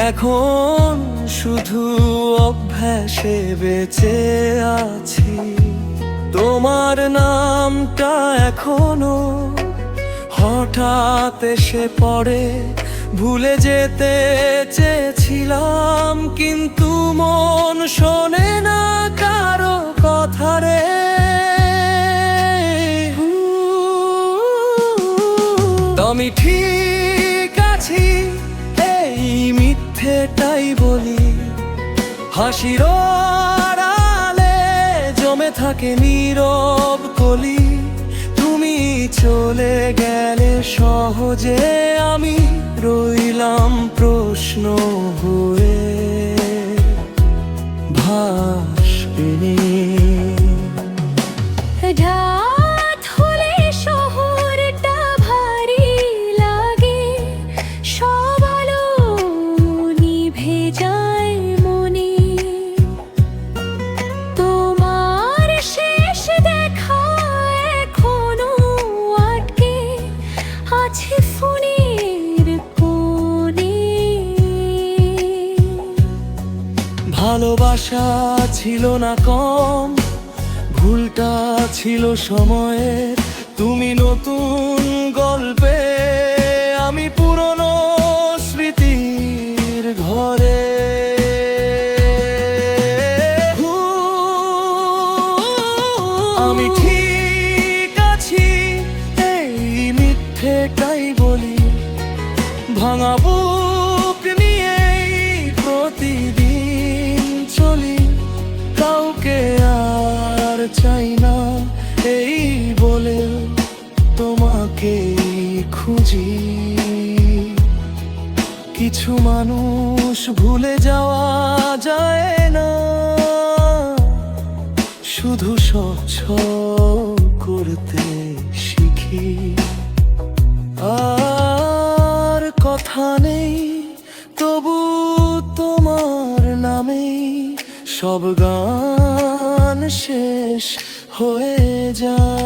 এখন শুধু অভ্যাসে বেঁচে আছি। তোমার নামটা এখনো হঠাৎ এসে পড়ে, ভুলে যেতে চেয়েছিলাম কিন্তু মন শোনে না কারো কথা রে। আমি ঠিক আছি এই মিথ্যেটাই বলি, হাসির আড়ালে জমে থাকে নীরব কলি। তুমি চলে গেলে সহজে আমি রইলাম প্রশ্ন হয়ে ভাসিনি। রাত হলে শহরটা ভারী লাগে, সব আলো নিভে যায় মনে। তোমার শেষ দেখা এখনো আটকে আছে ফোনের কোণে। ভালোবাসা ছিল না কম, ভুলটা ছিল সময়ের। তুমি নতুন গল্পে, আমি পুরনো স্মৃতির ঘরে। আমি ঠিক আছি এই মিথ্যেটাই বলি, ভাঙা বুক নিয়েই প্রতিদিন চলি। কাউকে আর চাই না এই বলে তোমাকেই খুঁজি। কিছু মানুষ ভুলে যাওয়া যায় না, শুধু সহ্য করতে শিখি। আর কথা নেই তবু তোমার নামেই সব গান শেষ হয়ে যায়।